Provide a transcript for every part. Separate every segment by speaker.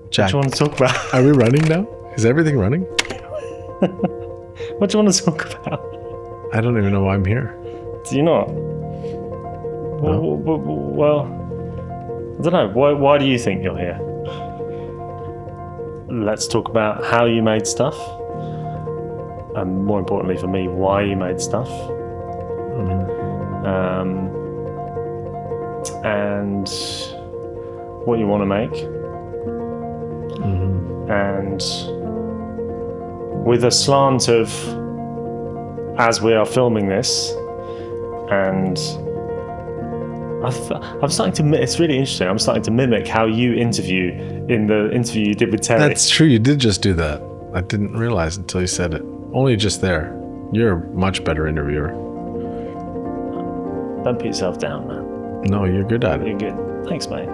Speaker 1: Jack,
Speaker 2: What do you want to talk about?
Speaker 1: are we running now? Is everything running?
Speaker 2: What do you want to talk about?
Speaker 1: I don't even know why I'm here.
Speaker 2: Do you not?
Speaker 1: No.
Speaker 2: Well, I don't know. Why do you think you're here? Let's talk about how you made stuff. And more importantly for me, why you made stuff. And what you want to make. And with a slant of, as we are filming this, and I'm starting to, it's really interesting, I'm starting to mimic how you interview in the interview you did with Terry.
Speaker 1: That's true. You did just do that. I didn't realize until you said it. Only just there. You're a much better interviewer.
Speaker 2: Don't put yourself down, man.
Speaker 1: No, you're good at it.
Speaker 2: You're good. Thanks, mate.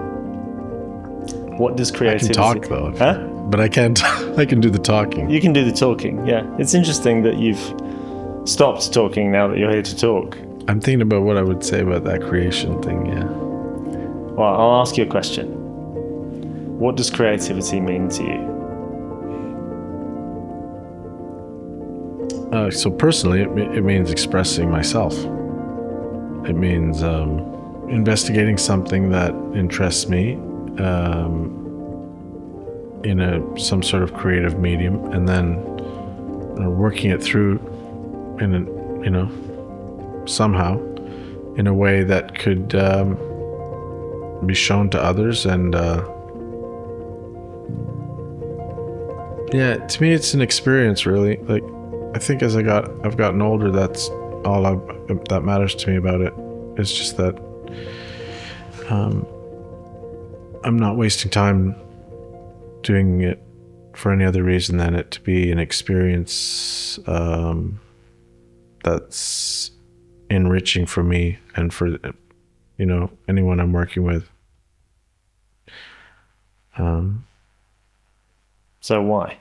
Speaker 2: What does
Speaker 1: I
Speaker 2: creativity...
Speaker 1: can talk, though.
Speaker 2: Huh?
Speaker 1: But I can't. I can do the talking.
Speaker 2: You can do the talking, yeah. It's interesting that you've stopped talking now that you're here to talk.
Speaker 1: I'm thinking about what I would say about that creation thing, yeah.
Speaker 2: Well, I'll ask you a question. What does creativity mean to you?
Speaker 1: So personally, it means expressing myself. It means investigating something that interests me in some sort of creative medium, and then working it through somehow in a way that could be shown to others. And to me, it's an experience, really. Like, I think as I've gotten older, that's all that matters to me about it. It's just that I'm not wasting time doing it for any other reason than it to be an experience that's enriching for me and for anyone I'm working with.
Speaker 2: So why?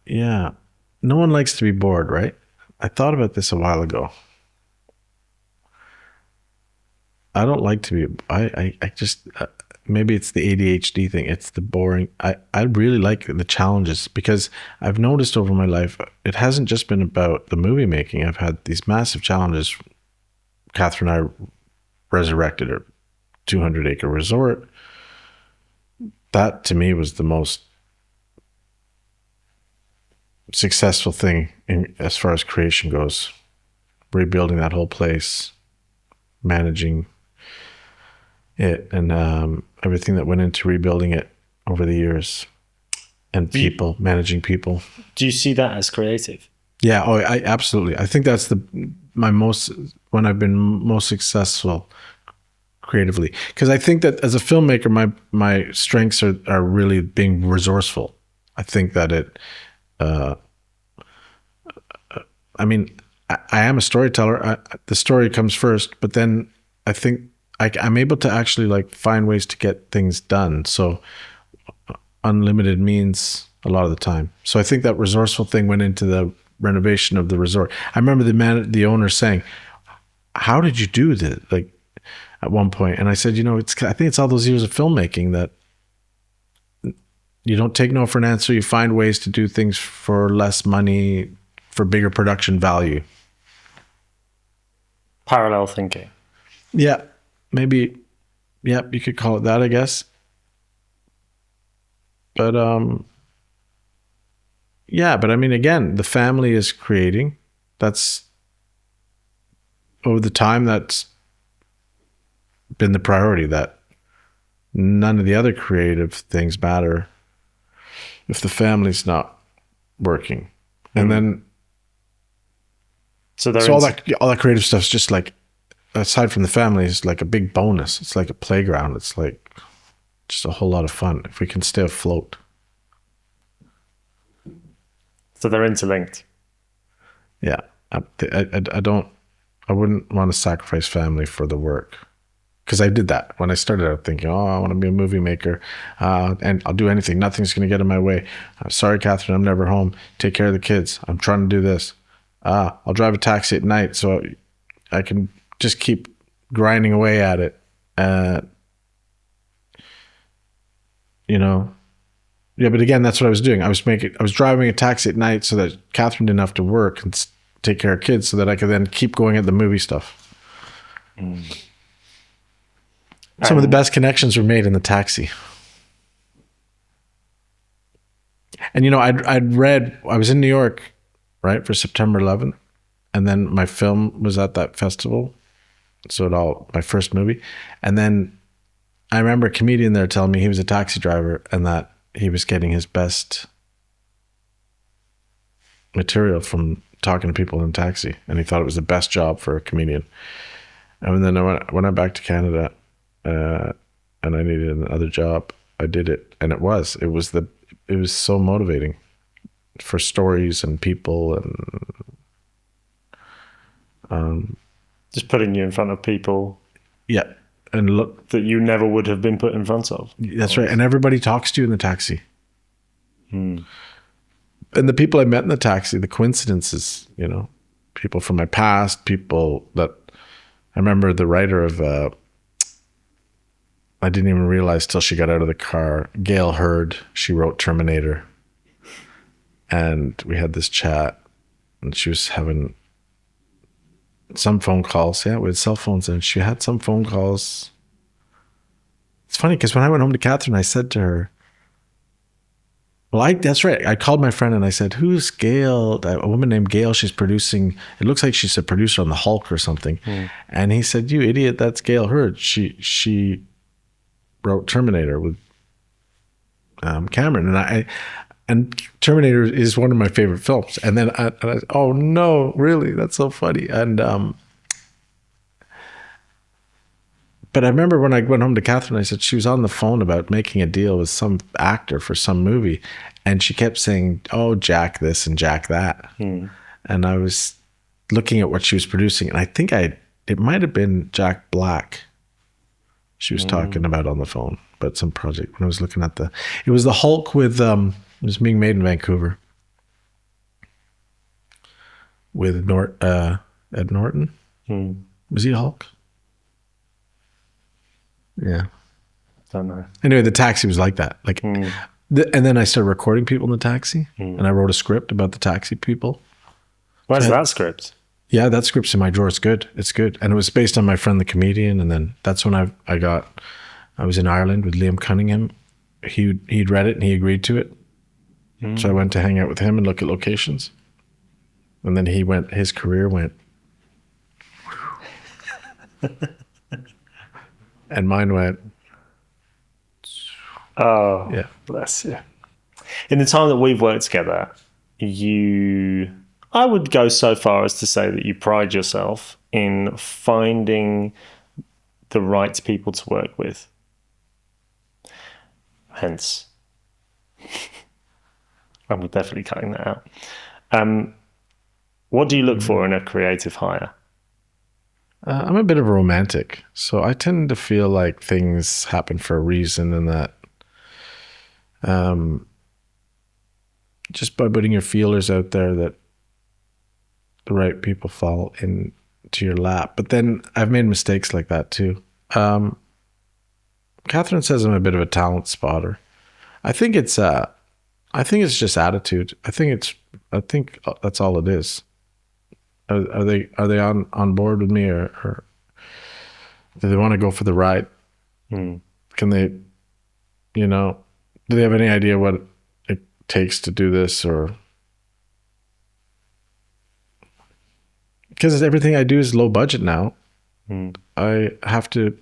Speaker 1: Yeah, no one likes to be bored, right? I thought about this a while ago. I don't like to be. I just maybe it's the ADHD thing. It's the boring. I really like the challenges, because I've noticed over my life it hasn't just been about the movie making. I've had these massive challenges. Catherine and I resurrected a 200-acre resort. That to me was the most successful thing as far as creation goes. Rebuilding that whole place, managing it, and everything that went into rebuilding it over the years, and managing people.
Speaker 2: Do you see that as creative?
Speaker 1: Yeah, I absolutely. I think that's when I've been most successful creatively, because I think that as a filmmaker, my strengths are really being resourceful. I think that I mean, I am a storyteller. The story comes first, but then I think I'm able to actually find ways to get things done. So unlimited means a lot of the time. So I think that resourceful thing went into the renovation of the resort. I remember the owner saying, "How did you do this?" At one point, and I said, I think it's all those years of filmmaking that you don't take no for an answer. You find ways to do things for less money, for bigger production value.
Speaker 2: Parallel thinking.
Speaker 1: Yeah, maybe. Yeah, you could call it that, I guess. But but I mean, again, the family is creating. That's over the time that's been the priority, that none of the other creative things matter if the family's not working. And then so all that creative stuff's just aside from the family, is like a big bonus. It's like a playground. It's like just a whole lot of fun if we can stay afloat.
Speaker 2: So they're interlinked.
Speaker 1: Yeah, I wouldn't want to sacrifice family for the work, because I did that when I started out, thinking, I want to be a movie maker, and I'll do anything. Nothing's going to get in my way. I'm sorry, Catherine, I'm never home. Take care of the kids. I'm trying to do this. I'll drive a taxi at night so I can just keep grinding away at it. you know, yeah, but again, that's what I was doing. I was driving a taxi at night so that Catherine didn't have to work and take care of kids, so that I could then keep going at the movie stuff. Some of the best connections were made in the taxi. And, you know, I was in New York, right, for September 11th. And then my film was at that festival. So my first movie. And then I remember a comedian there telling me he was a taxi driver and that he was getting his best material from talking to people in a taxi. And he thought it was the best job for a comedian. And then when I went back to Canada and I needed another job, I did it. And it was so motivating for stories and people and
Speaker 2: just putting you in front of people.
Speaker 1: Yeah. And look,
Speaker 2: that you never would have been put in front of.
Speaker 1: That's right. And everybody talks to you in the taxi. And the people I met in the taxi, the coincidences, you know, people from my past, people that I remember the writer of, I didn't even realize till she got out of the car, Gail Hurd, she wrote Terminator. And we had this chat and she was having some phone calls. Yeah, we had cell phones and she had some phone calls. It's funny because when I went home to Catherine, I said to her, well, that's right. I called my friend and I said, who's Gail? A woman named Gail. She's producing, it looks like she's a producer on the Hulk or something. And he said, you idiot, that's Gail Hurd. She wrote Terminator with Cameron. And Terminator is one of my favorite films. And then I oh no, really? That's so funny. And but I remember when I went home to Catherine, I said she was on the phone about making a deal with some actor for some movie. And she kept saying, oh, Jack this and Jack that. And I was looking at what she was producing. And I think it might have been Jack Black she was talking about on the phone, but some project. When I was looking at it was the Hulk with, it was being made in Vancouver with Ed Norton. Was he Hulk? Yeah.
Speaker 2: Don't know.
Speaker 1: Anyway, the taxi was like that. Like, and then I started recording people in the taxi, and I wrote a script about the taxi people.
Speaker 2: Where's that script?
Speaker 1: Yeah, that script's in my drawer. It's good. It's good. And it was based on my friend, the comedian. And then that's when I was in Ireland with Liam Cunningham. He'd read it and he agreed to it. So I went to hang out with him and look at locations. And then his career went. And mine went.
Speaker 2: Oh,
Speaker 1: yeah.
Speaker 2: Bless you. In the time that we've worked together, I would go so far as to say that you pride yourself in finding the right people to work with. Hence, I'm definitely cutting that out. What do you look for in a creative hire?
Speaker 1: I'm a bit of a romantic, so I tend to feel like things happen for a reason, and that just by putting your feelers out there, that the right people fall into your lap. But then I've made mistakes like that too. Catherine says I'm a bit of a talent spotter. I think it's just attitude. I think that's all it is. Are they on board with me, or do they want to go for the ride? Can they, do they have any idea what it takes to do this? Or because everything I do is low budget now, I have to,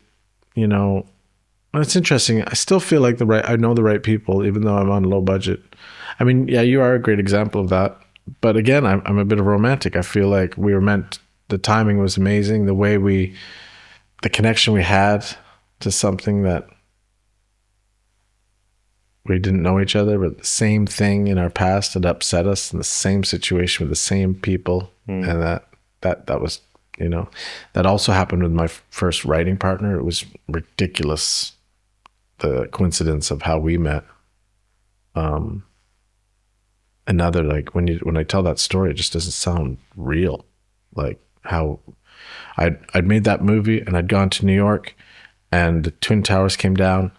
Speaker 1: it's interesting. I still feel like I know the right people, even though I'm on low budget. I mean, yeah, you are a great example of that. But again, I'm a bit of a romantic. I feel like we were meant, the timing was amazing. The connection we had to something that we didn't know each other, but the same thing in our past had upset us in the same situation with the same people. And that was, that also happened with my first writing partner. It was ridiculous, the coincidence of how we met. Another, like when I tell that story, it just doesn't sound real. Like how I'd made that movie and I'd gone to New York and the Twin Towers came down.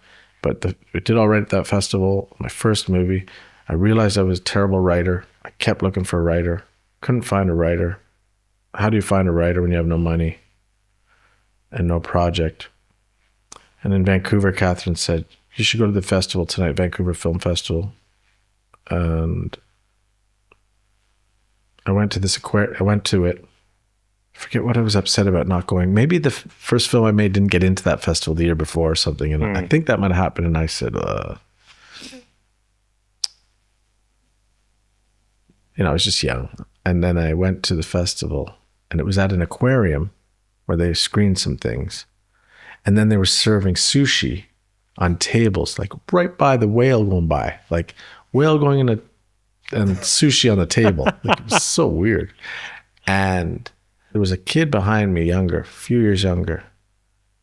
Speaker 1: But it did all right at that festival. My first movie. I realized I was a terrible writer. I kept looking for a writer. Couldn't find a writer. How do you find a writer when you have no money and no project? And in Vancouver, Catherine said, you should go to the festival tonight, Vancouver Film Festival. And I went to it. I forget what I was upset about not going. Maybe the first film I made didn't get into that festival the year before or something. And I think that might have happened. And I said, I was just young. And then I went to the festival, and it was at an aquarium where they screened some things. And then they were serving sushi on tables, like right by the whale going by, like whale going in and sushi on the table. Like, it was so weird. And there was a kid behind me, younger, a few years younger.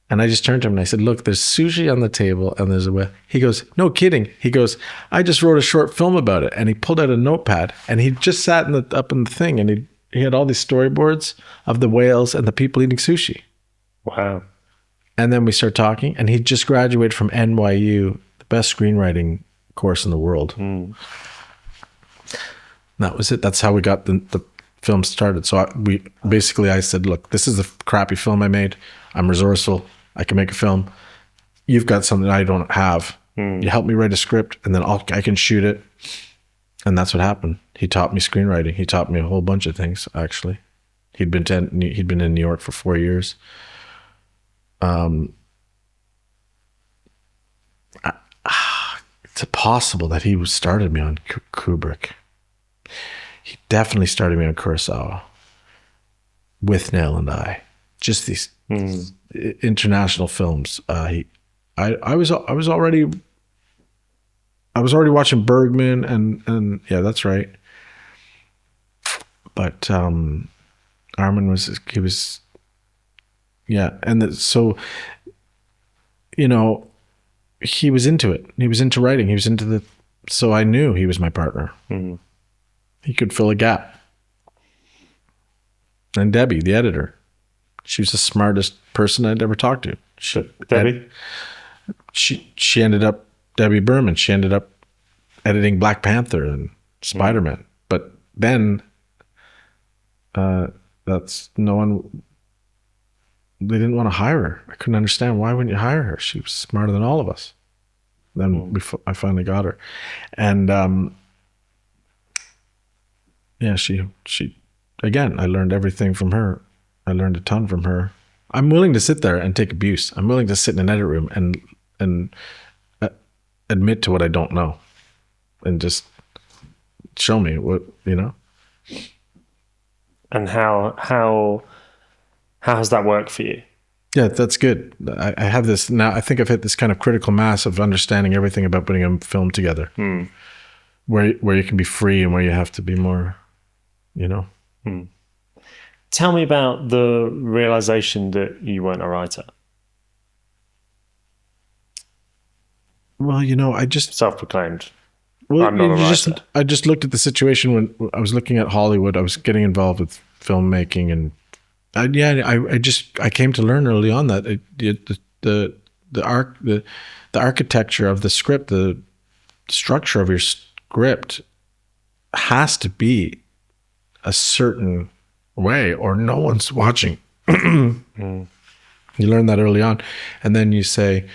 Speaker 1: And I just turned to him and I said, look, there's sushi on the table and there's a whale. He goes, no kidding. He goes, I just wrote a short film about it. And he pulled out a notepad and he just sat up in the thing, and he had all these storyboards of the whales and the people eating sushi.
Speaker 2: Wow.
Speaker 1: And then we start talking, and he just graduated from NYU, the best screenwriting course in the world. That was it. That's how we got the film started. So I said, look, this is a crappy film I made. I'm resourceful. I can make a film. You've got something I don't have. You help me write a script, and then I can shoot it. And that's what happened. He taught me screenwriting. He taught me a whole bunch of things, actually. He'd been in New York for 4 years. It's possible that he started me on Kubrick. He definitely started me on Kurosawa, with Nail and I. Just these international films. I was already watching Bergman and yeah, that's right. But Armin was yeah, and so he was into it. He was into writing. He was into so I knew he was my partner. He could fill a gap. And Debbie, the editor, she was the smartest person I'd ever talked to.
Speaker 2: Debbie?
Speaker 1: She ended up, Debbie Berman, she ended up editing Black Panther and Spider-Man. But then they didn't want to hire her. I couldn't understand, why wouldn't you hire her? She was smarter than all of us. Then I finally got her. And yeah, she again, I learned everything from her. I learned a ton from her. I'm willing to sit there and take abuse. I'm willing to sit in an edit room and admit to what I don't know, and just show me what.
Speaker 2: And how has that worked for you?
Speaker 1: Yeah, that's good. I have this now. I think I've hit this kind of critical mass of understanding everything about putting a film together, where you can be free and where you have to be more,
Speaker 2: Tell me about the realization that you weren't a writer.
Speaker 1: Well, I just
Speaker 2: Self-proclaimed.
Speaker 1: Well,
Speaker 2: I'm not a writer.
Speaker 1: I just looked at the situation when I was looking at Hollywood. I was getting involved with filmmaking, and I came to learn early on that the architecture of the script, the structure of your script, has to be a certain way, or no one's watching. You learn that early on, and then you say,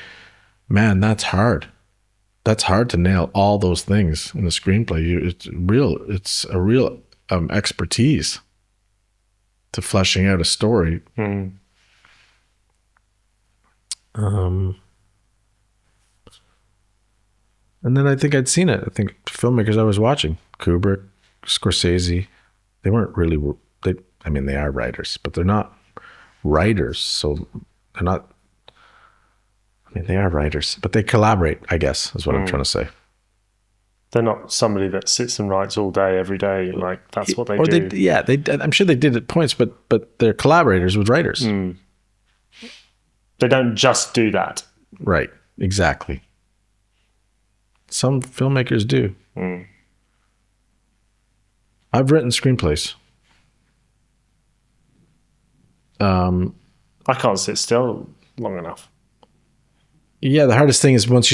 Speaker 1: "Man, that's hard. That's hard to nail all those things in the screenplay. It's a real expertise to fleshing out a story." And then I think I'd seen it. I think filmmakers I was watching, Kubrick, Scorsese, they weren't really, they are writers, but they're not writers. So they're not, they are writers, but they collaborate, I guess, is what I'm trying to say.
Speaker 2: They're not somebody that sits and writes all day, every day. Like, that's what they do.
Speaker 1: I'm sure they did at points, but they're collaborators with writers.
Speaker 2: They don't just do that.
Speaker 1: Right, exactly. Some filmmakers do. I've written screenplays.
Speaker 2: I can't sit still long enough.
Speaker 1: Yeah, the hardest thing is once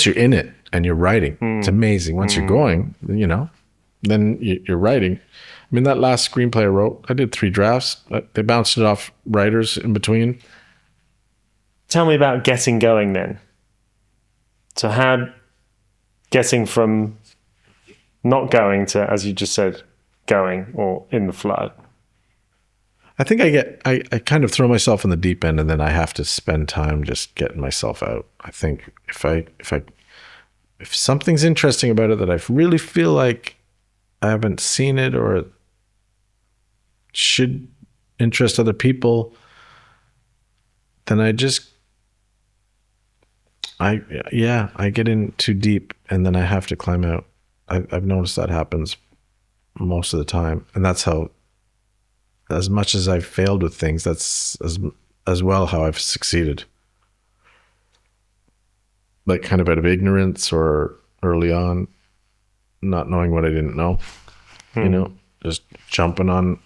Speaker 1: you're in it and you're writing, it's amazing. Once you're going, then you're writing. I mean, that last screenplay I wrote, I did 3 drafts. They bounced it off writers in between.
Speaker 2: Tell me about getting going then. So how getting from not going to, as you just said, going or in the flow?
Speaker 1: I think I kind of throw myself in the deep end, and then I have to spend time just getting myself out. I think if something's interesting about it that I really feel like I haven't seen it or it should interest other people, then I get in too deep, and then I have to climb out. I've noticed that happens most of the time, and that's how. As much as I've failed with things, that's as well how I've succeeded. Like kind of out of ignorance or early on, not knowing what I didn't know, just jumping in.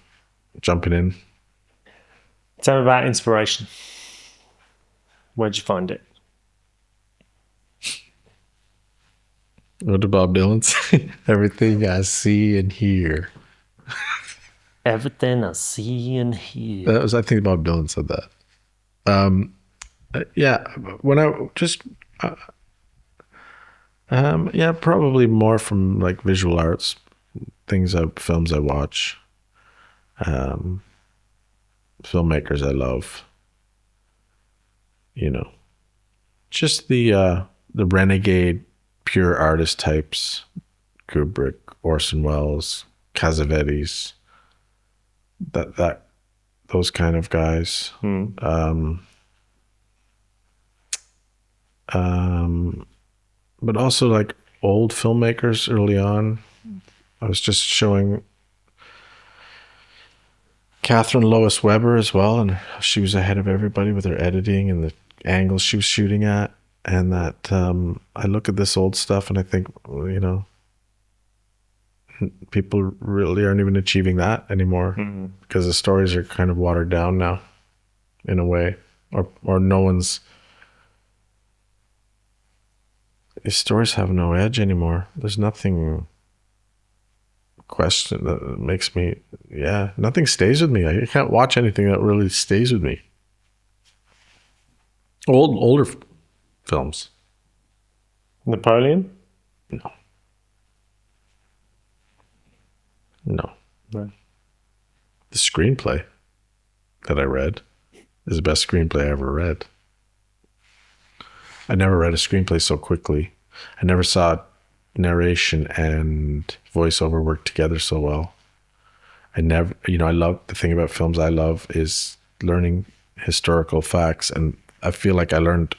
Speaker 2: Tell me about inspiration. Where'd you find it?
Speaker 1: What did Bob Dylan say? Everything I see and hear.
Speaker 2: Everything I see and hear.
Speaker 1: I think Bob Dylan said that. When I just, probably more from like visual arts, films I watch, filmmakers I love, just the renegade, pure artist types, Kubrick, Orson Welles, Cassavetes, those kind of guys. But also like old filmmakers early on. I was just showing Catherine Lois Weber as well, and she was ahead of everybody with her editing and the angles she was shooting at. And that I look at this old stuff and I think, people really aren't even achieving that anymore because the stories are kind of watered down now in a way, or these stories have no edge anymore. There's nothing question that makes me, nothing stays with me. I can't watch anything that really stays with me. Older films.
Speaker 2: Napoleon?
Speaker 1: No.
Speaker 2: Right.
Speaker 1: The screenplay that I read is the best screenplay I ever read. I never read a screenplay so quickly. I never saw narration and voiceover work together so well. I love the thing about films I love is learning historical facts. And I feel like I learned,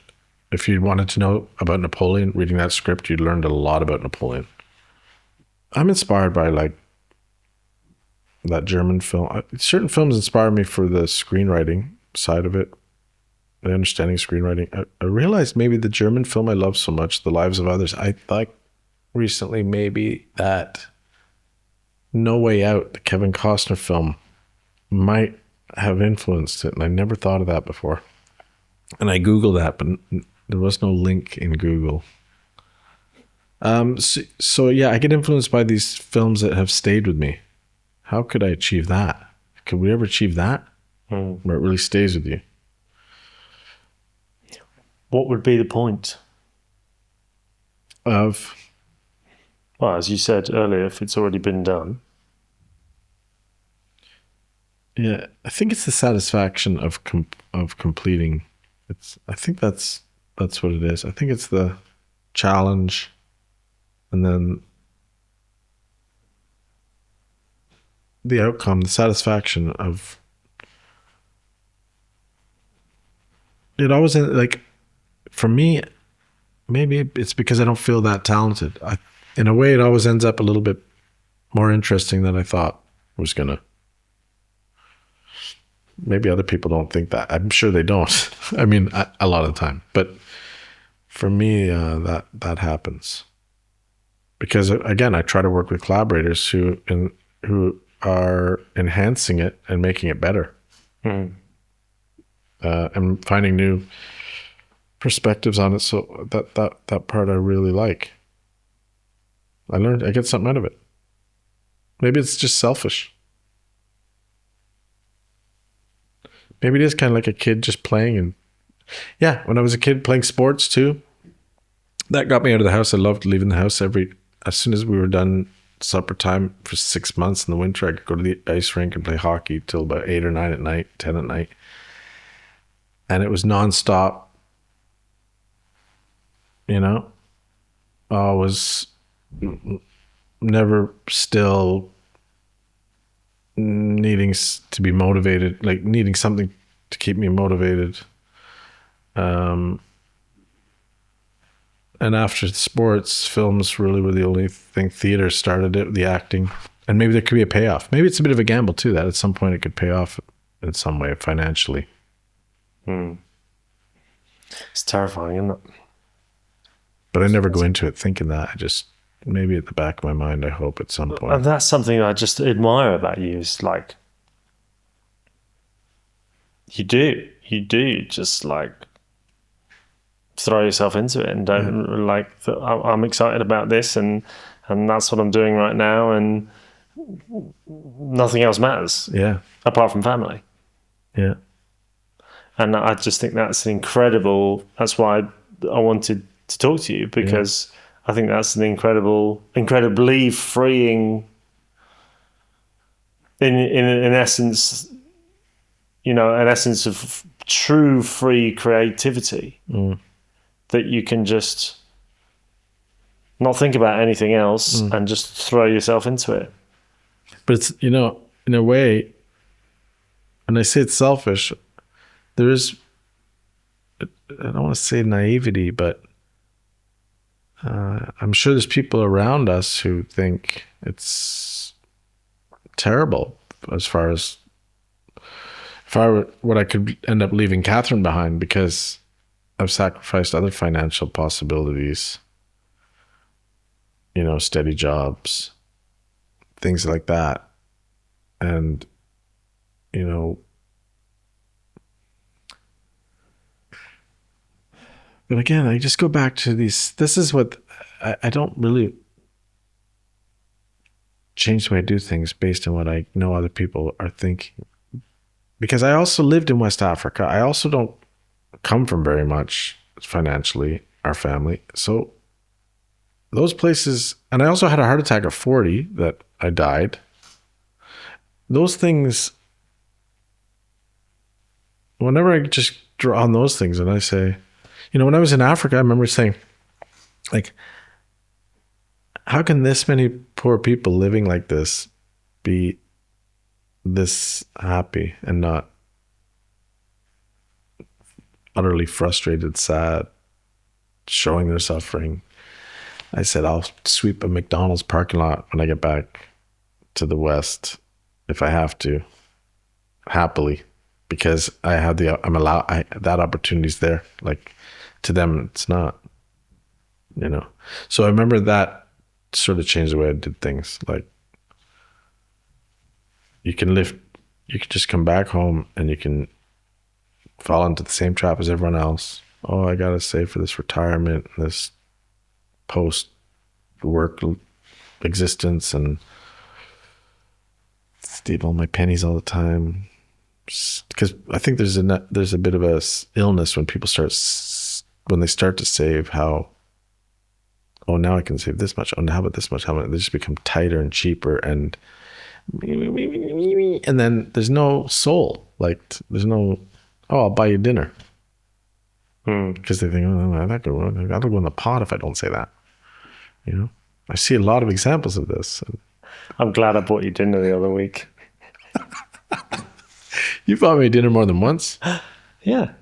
Speaker 1: if you wanted to know about Napoleon, reading that script, you learned a lot about Napoleon. I'm inspired by like that German film. Certain films inspire me for the screenwriting side of it, the understanding of screenwriting. I realized maybe the German film I love so much, The Lives of Others, I thought recently maybe that No Way Out, the Kevin Costner film, might have influenced it, and I never thought of that before. And I Googled that, but there was no link in Google. So I get influenced by these films that have stayed with me. How could I achieve that? Could we ever achieve that? Where it really stays with you?
Speaker 2: What would be the point?
Speaker 1: Of?
Speaker 2: Well, as you said earlier, if it's already been done.
Speaker 1: Yeah, I think it's the satisfaction of completing. I think that's what it is. I think it's the challenge, and then the outcome, the satisfaction of it. Always like, for me, maybe it's because I don't feel that talented. In a way, it always ends up a little bit more interesting than I thought was gonna. Maybe other people don't think that. I'm sure they don't. I mean, a lot of the time. But for me, that happens. Because again, I try to work with collaborators who are enhancing it and making it better. And finding new perspectives on it. So that part I really like. I get something out of it. Maybe it's just selfish. Maybe it is kind of like a kid just playing. And yeah, when I was a kid playing sports too, that got me out of the house. I loved leaving the house as soon as we were done supper time for 6 months in the winter. I could go to the ice rink and play hockey till about 8 or 9 at night, 10 at night. And it was nonstop, you know. I was never still needing to be motivated, like needing something to keep me motivated. And after sports, films really were the only thing. Theater started it, the acting. And maybe there could be a payoff. Maybe it's a bit of a gamble too, that at some point it could pay off in some way financially.
Speaker 2: It's terrifying, isn't it?
Speaker 1: But I never go into it thinking that. I just, maybe at the back of my mind, I hope at some point.
Speaker 2: And that's something I just admire about you, is like, you do just like throw yourself into it and don't like, I'm excited about this and that's what I'm doing right now, and nothing else matters.
Speaker 1: Yeah.
Speaker 2: Apart from family.
Speaker 1: Yeah.
Speaker 2: And I just think that's that's why I wanted to talk to you, because I think that's an incredibly freeing, in essence, you know, an essence of true free creativity, that you can just not think about anything else and just throw yourself into it.
Speaker 1: But it's, you know, in a way, and I say it's selfish, there is, I don't want to say naivety, but I'm sure there's people around us who think it's terrible as far as what I could end up leaving Catherine behind, because I've sacrificed other financial possibilities, you know, steady jobs, things like that. And, you know, but again, I just go back to this is what I don't really change the way I do things based on what I know other people are thinking. Because I also lived in West Africa. I also don't come from very much financially, our family. So those places, and I also had a heart attack at 40 that I died. Those things, whenever I just draw on those things and I say, you know, when I was in Africa, I remember saying, like, how can this many poor people living like this be this happy and not utterly frustrated, sad, showing their suffering? I said, I'll sweep a McDonald's parking lot when I get back to the West if I have to, happily, because I have that opportunity's there. Like, to them, it's not, you know. So I remember that sort of changed the way I did things. Like, you can just come back home and you can fall into the same trap as everyone else. Oh, I gotta save for this retirement, this post-work existence, and steal all my pennies all the time. Because I think there's a bit of a illness when people when they start to save, how, oh, now I can save this much. Oh, how about this much? How about, they just become tighter and cheaper, and then there's no soul. Like, there's no, oh, I'll buy you dinner. Because they think, oh, that'll go in the pot if I don't say that. You know, I see a lot of examples of this.
Speaker 2: I'm glad I bought you dinner the other week.
Speaker 1: You bought me dinner more than once.
Speaker 2: Yeah.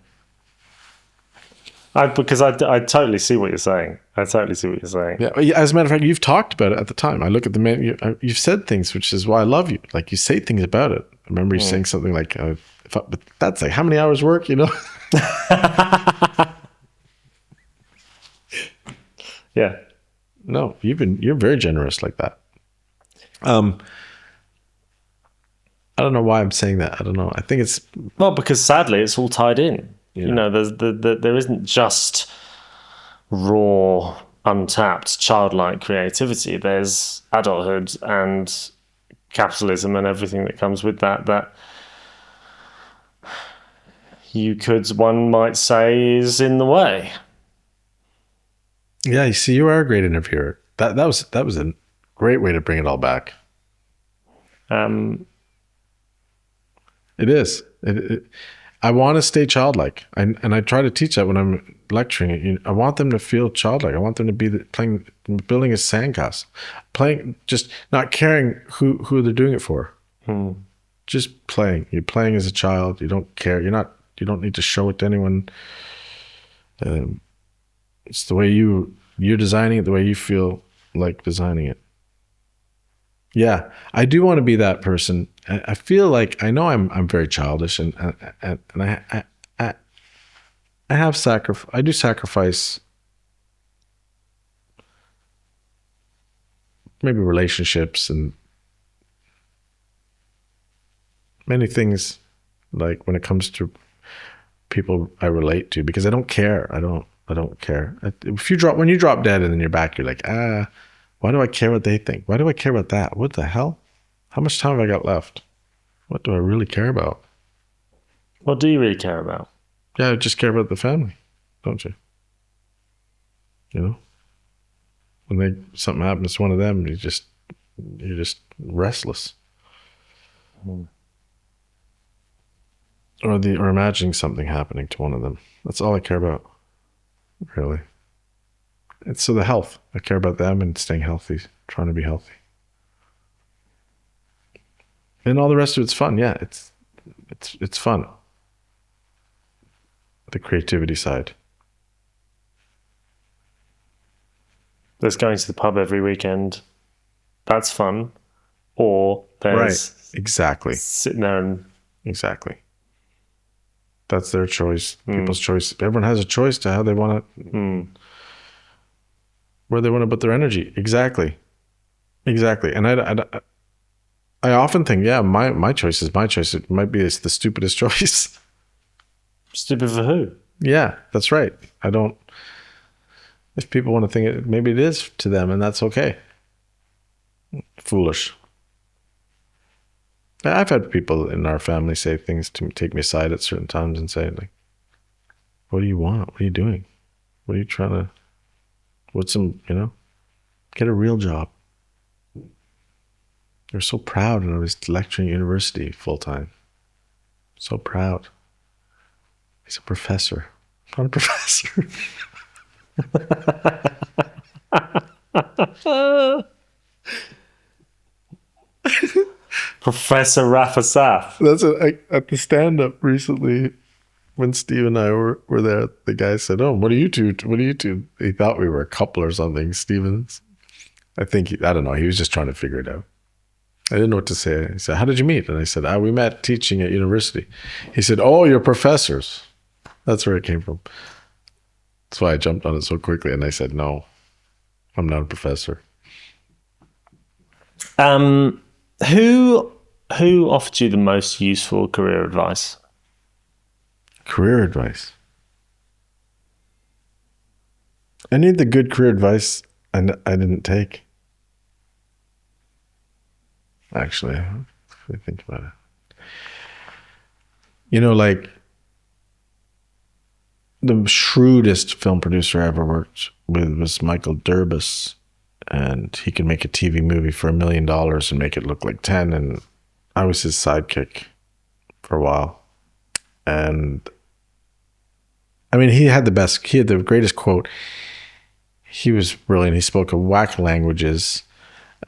Speaker 2: Because I totally see what you're saying. I totally see what you're saying.
Speaker 1: Yeah. As a matter of fact, you've talked about it at the time. I look at the menu. You've said things, which is why I love you. Like, you say things about it. I remember you saying something like, but that's like how many hours work, you know?
Speaker 2: Yeah.
Speaker 1: No, you're very generous like that. I don't know why I'm saying that. I don't know. I think it's,
Speaker 2: well, because sadly it's all tied in. You know, there isn't just raw, untapped, childlike creativity. There's adulthood and capitalism and everything that comes with that. That one might say, is in the way.
Speaker 1: Yeah, you see, you are a great interviewer. That was a great way to bring it all back. It is. I want to stay childlike, and I try to teach that when I'm lecturing. I want them to feel childlike. I want them to be building a sandcastle, playing, just not caring who they're doing it for. Just playing. You're playing as a child. You don't care. You don't need to show it to anyone. It's the way you're designing it, the way you feel like designing it. Yeah, I do want to be that person. I feel like I know I'm very childish, and I I do sacrifice maybe relationships and many things, like when it comes to people I relate to, because I don't care. I don't care. When you drop dead and then you're back, you're like, why do I care what they think? Why do I care about that? What the hell? How much time have I got left? What do I really care about?
Speaker 2: What do you really care about?
Speaker 1: Yeah, I just care about the family, don't you? You know, when something happens to one of them, you're just restless. Or imagining something happening to one of them. That's all I care about, really. It's so the health. I care about them and staying healthy, trying to be healthy. And all the rest of it's fun. Yeah, it's fun. The creativity side.
Speaker 2: There's going to the pub every weekend. That's fun. Or there's
Speaker 1: right. Exactly.
Speaker 2: Sitting there and
Speaker 1: exactly. That's their choice. People's choice. Everyone has a choice to how they want to, where they want to put their energy. Exactly. And I often think, yeah, my choice is my choice. It might be the stupidest choice.
Speaker 2: Stupid for who?
Speaker 1: Yeah, that's right. If people want to think it, maybe it is to them, and that's okay. Foolish. I've had people in our family say things to take me aside at certain times and say, like, what do you want? What are you doing? What are you trying to, get a real job. They're so proud, and I was lecturing at university full time. So proud. He's a professor. I'm not a professor.
Speaker 2: Professor Raphael Assaf.
Speaker 1: That's at the stand-up recently when Steve and I were there. The guy said, "Oh, what are you two? He thought we were a couple or something. Stevens. I don't know. He was just trying to figure it out. I didn't know what to say. He said, "How did you meet?" And I said, "We met teaching at university." He said, "Oh, you're professors." That's where it came from. That's why I jumped on it so quickly. And I said, "No, I'm not a professor."
Speaker 2: Who offered you the most useful career advice?
Speaker 1: Career advice. Any of the good career advice I didn't take. Actually, if we think about it. Like the shrewdest film producer I ever worked with was Michael Durbus, and he could make a TV movie for $1 million and make it look like 10, and I was his sidekick for a while. And I mean, he had the greatest quote. He was brilliant. He spoke a whack of languages.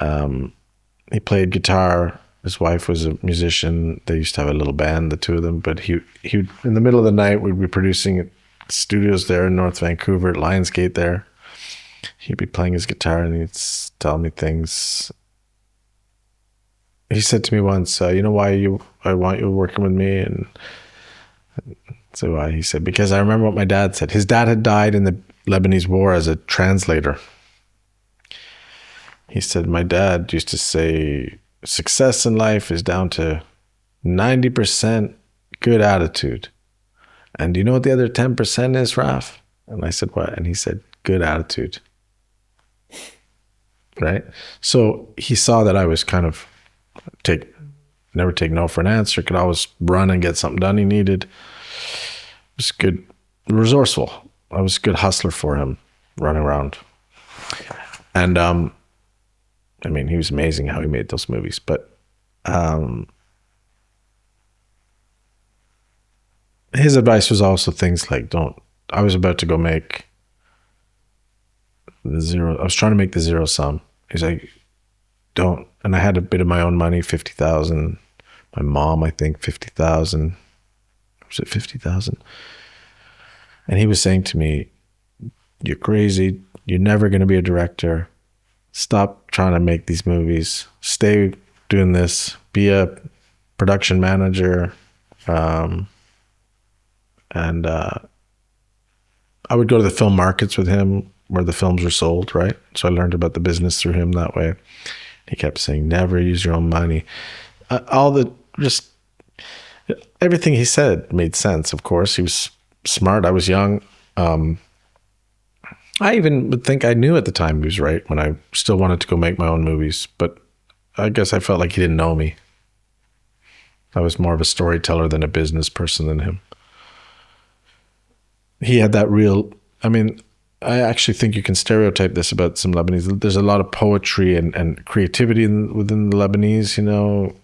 Speaker 1: He played guitar. His wife was a musician. They used to have a little band, the two of them. But he in the middle of the night, we'd be producing at studios there in North Vancouver at Lionsgate there. He'd be playing his guitar and he'd tell me things. He said to me once, "You know why I want you working with me?" And so why? He said, "Because I remember what my dad said. His dad had died in the Lebanese war as a translator." He said, "My dad used to say success in life is down to 90% good attitude And do you know what the other 10% is, Raph? And I said, what? And he said, good attitude. Right? So he saw that I was kind of never take no for an answer, could always run and get something done he needed. Was good, resourceful. I was a good hustler for him, running around. And I mean, he was amazing how he made those movies. But his advice was also things like, I was about to go make I was trying to make the zero sum. He's like, don't. And I had a bit of my own money, 50,000. My mom, I think, 50,000. Was it 50,000? And he was saying to me, you're crazy. You're never going to be a director. Stop trying to make these movies. Stay doing this. Be a production manager. And I would go to the film markets with him where the films were sold, right? So I learned about the business through him that way. He kept saying, never use your own money. Everything he said made sense, of course. He was smart. I was young. I even would think I knew at the time he was right when I still wanted to go make my own movies. But I guess I felt like he didn't know me. I was more of a storyteller than a business person than him. He had that I actually think you can stereotype this about some Lebanese. There's a lot of poetry and creativity within the Lebanese,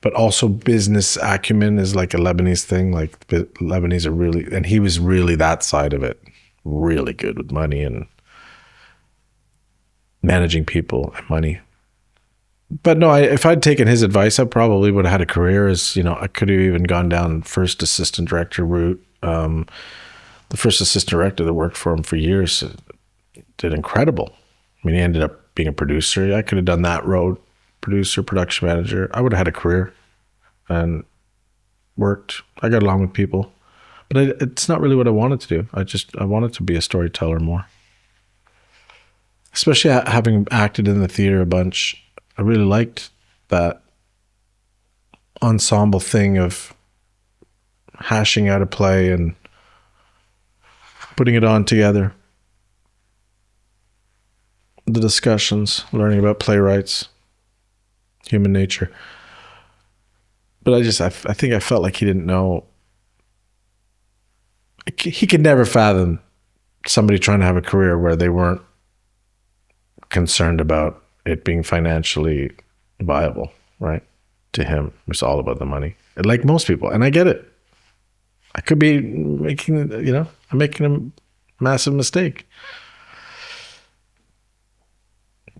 Speaker 1: but also business acumen is like a Lebanese thing. Like the Lebanese are really, and he was really that side of it, really good with money and managing people and money. But no, if I'd taken his advice, I probably would have had a career as, I could have even gone down first assistant director route. The first assistant director that worked for him for years did incredible. I mean, he ended up being a producer. I could have done that road, producer, production manager. I would have had a career and worked. I got along with people, but it's not really what I wanted to do. I wanted to be a storyteller more, especially having acted in the theater a bunch. I really liked that ensemble thing of hashing out a play and putting it on together. The discussions, learning about playwrights, human nature. But I think I felt like he didn't know. He could never fathom somebody trying to have a career where they weren't concerned about it being financially viable, right? To him, it was all about the money. Like most people, and I get it. I could be making a massive mistake.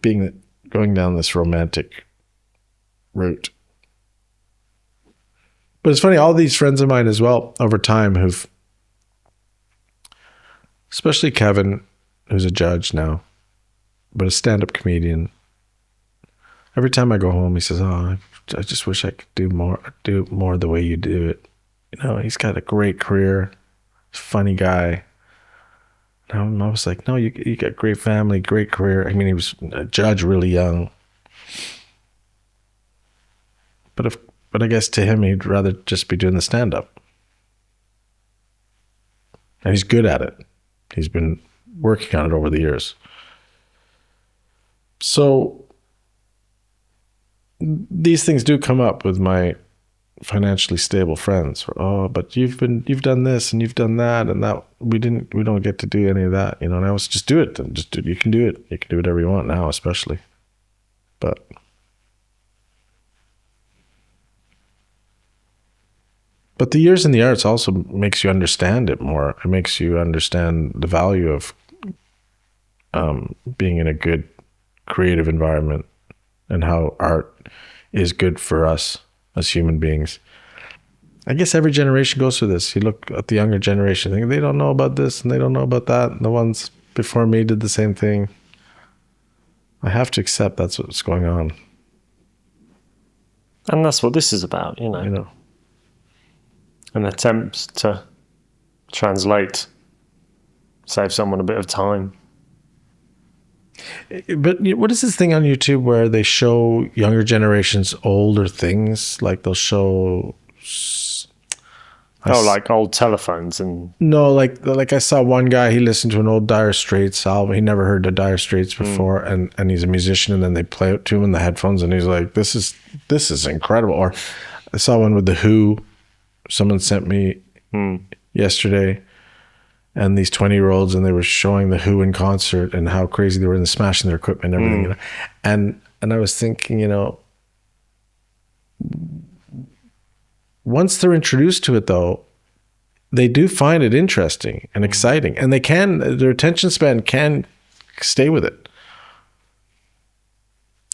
Speaker 1: Going down this romantic route. But it's funny, all these friends of mine as well, over time, especially Kevin, who's a judge now, but a stand-up comedian. Every time I go home, he says, I just wish I could do more the way you do it. He's got a great career, funny guy. And I was like, no, you got great family, great career. I mean, he was a judge really young. But I guess to him, he'd rather just be doing the stand-up. And he's good at it. He's been working on it over the years. So these things do come up with my financially stable friends. But you've done this and you've done that, and that we don't get to do any of that, and I was just do it. And you can do it. You can do whatever you want now, especially. But the years in the arts also makes you understand it more. It makes you understand the value of being in a good creative environment and how art is good for us as human beings. I guess every generation goes through this. You look at the younger generation, think they don't know about this and they don't know about that. And the ones before me did the same thing. I have to accept that's what's going on.
Speaker 2: And that's what this is about, An attempt to translate, save someone a bit of time.
Speaker 1: But what is this thing on YouTube where they show younger generations older things? Like they'll show
Speaker 2: Like old telephones and
Speaker 1: No, like I saw one guy, he listened to an old Dire Straits album. He never heard the Dire Straits before, and he's a musician, and then they play it to him in the headphones, and he's like, this is incredible. Or I saw one with the Who, someone sent me yesterday, and these 20-year-olds, and they were showing the Who in concert and how crazy they were and smashing their equipment and everything. You know? And I was thinking, you know, once they're introduced to it, though, they do find it interesting and exciting, and their attention span can stay with it.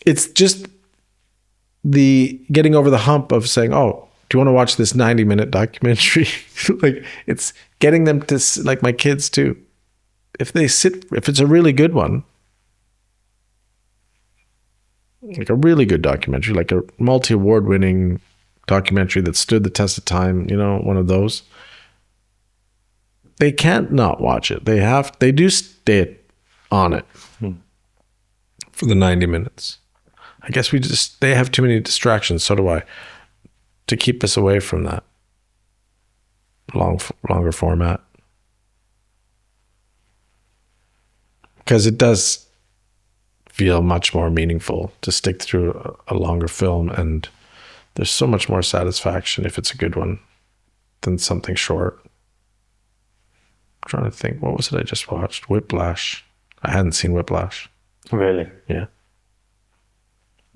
Speaker 1: It's just the getting over the hump of saying, oh, do you want to watch this 90-minute documentary? Like, it's getting them to, like my kids too. If it's a really good one, like a really good documentary, like a multi-award winning documentary that stood the test of time, you know, one of those, they can't not watch it. They do stay on it for the 90 minutes. I guess they have too many distractions, so do I, to keep us away from that longer format. Because it does feel much more meaningful to stick through a longer film, and there's so much more satisfaction if it's a good one than something short. I'm trying to think, what was it I just watched? Whiplash. I hadn't seen Whiplash.
Speaker 2: really.
Speaker 1: Yeah.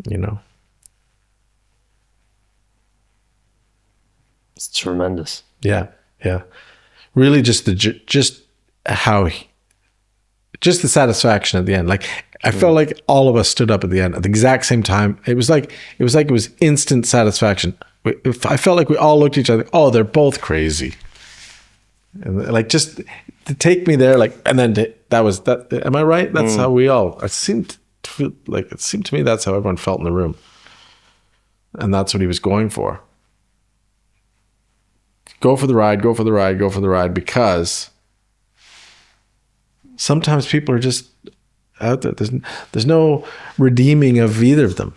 Speaker 1: You know.
Speaker 2: It's tremendous.
Speaker 1: Yeah. Yeah. Really just the satisfaction at the end. Like, I felt like all of us stood up at the end at the exact same time. It was instant satisfaction. I felt like we all looked at each other. Oh, they're both crazy. And like, just to take me there, like, and then that was that. Am I right? That's how we all. It seemed to me that's how everyone felt in the room, and that's what he was going for. Go for the ride. Go for the ride. Go for the ride. Because sometimes people are just out there. There's no redeeming of either of them.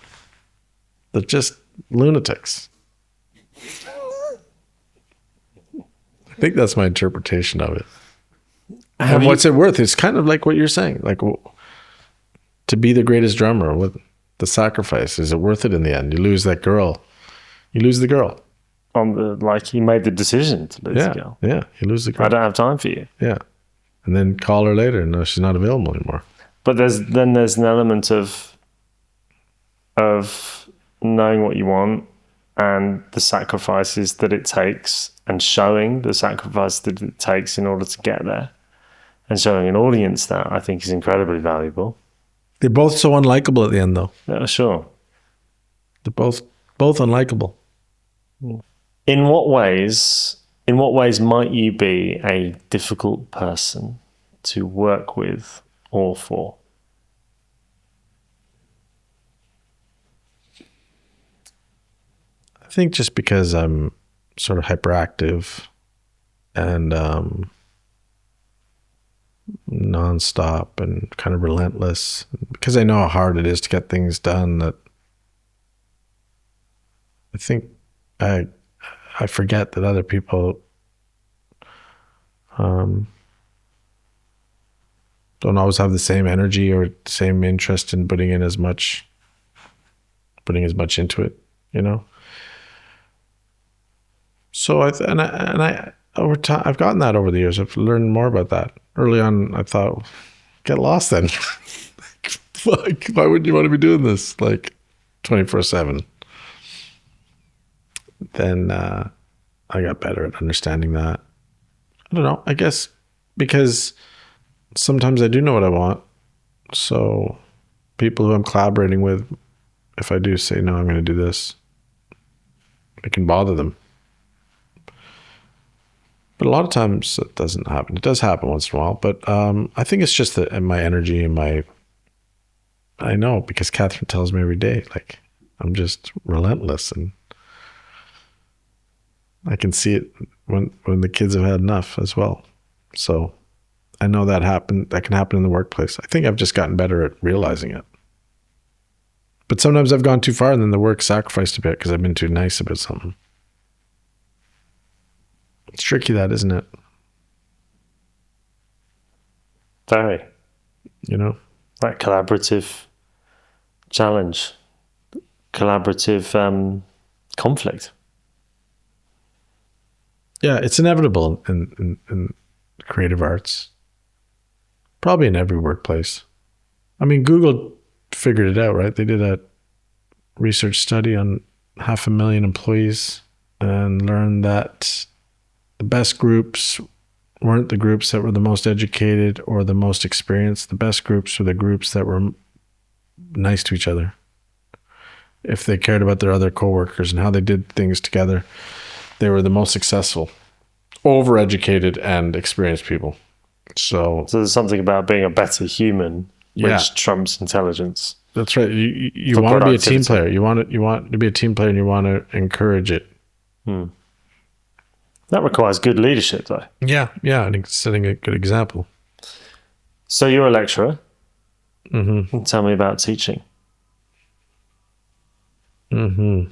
Speaker 1: They're just lunatics. I think that's my interpretation of it. And what's it worth? It's kind of like what you're saying. Like, to be the greatest drummer, with the sacrifice, is it worth it in the end? You lose that girl. You lose the girl.
Speaker 2: He made the decision to lose the girl.
Speaker 1: Yeah, you lose the girl.
Speaker 2: I don't have time for you.
Speaker 1: Yeah. And then call her later. No, she's not available anymore.
Speaker 2: But there's an element of knowing what you want and the sacrifices that it takes, and showing the sacrifice that it takes in order to get there, and showing an audience that, I think, is incredibly valuable.
Speaker 1: They're both so unlikable at the end, though.
Speaker 2: Yeah, sure.
Speaker 1: They're both unlikable.
Speaker 2: In what ways might you be a difficult person to work with or for?
Speaker 1: I think just because I'm sort of hyperactive and nonstop and kind of relentless, because I know how hard it is to get things done, that I think I forget that other people don't always have the same energy or the same interest in putting as much into it, you know. So I over time, I've gotten that over the years. I've learned more about that. Early on, I thought, get lost then. Like, why wouldn't you want to be doing this like 24/7? Then I got better at understanding that. I don't know. I guess because sometimes I do know what I want. So people who I'm collaborating with, if I do say, no, I'm going to do this, it can bother them. But a lot of times it doesn't happen. It does happen once in a while. But I think it's just my energy and I know, because Catherine tells me every day, like, I'm just relentless, and I can see it when the kids have had enough as well. So I know that can happen in the workplace. I think I've just gotten better at realizing it. But sometimes I've gone too far, and then the work sacrificed a bit because I've been too nice about something. It's tricky, that, isn't it?
Speaker 2: Very.
Speaker 1: You know?
Speaker 2: That collaborative challenge, collaborative conflict.
Speaker 1: Yeah, it's inevitable in creative arts. Probably in every workplace. I mean, Google figured it out, right? They did a research study on 500,000 employees and learned that the best groups weren't the groups that were the most educated or the most experienced. The best groups were the groups that were nice to each other. If they cared about their other coworkers and how they did things together, they were the most successful, overeducated and experienced people. So
Speaker 2: there's something about being a better human which trumps intelligence.
Speaker 1: That's right. You want to be a team player. You want to be a team player, and you want to encourage it.
Speaker 2: That requires good leadership, though.
Speaker 1: Yeah. I think setting a good example.
Speaker 2: So you're a lecturer. Mm-hmm. Tell me about teaching.
Speaker 1: Mm-hmm.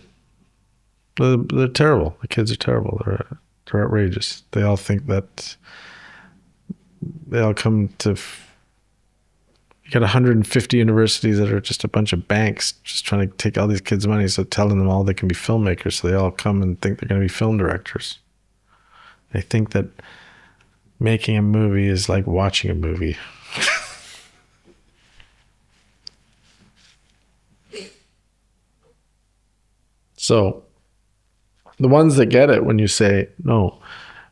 Speaker 1: They're terrible. The kids are terrible. They're outrageous. They all think that they all come to. You got 150 universities that are just a bunch of banks just trying to take all these kids' money, so telling them all they can be filmmakers. So they all come and think they're going to be film directors. They think that making a movie is like watching a movie. So the ones that get it when you say, no,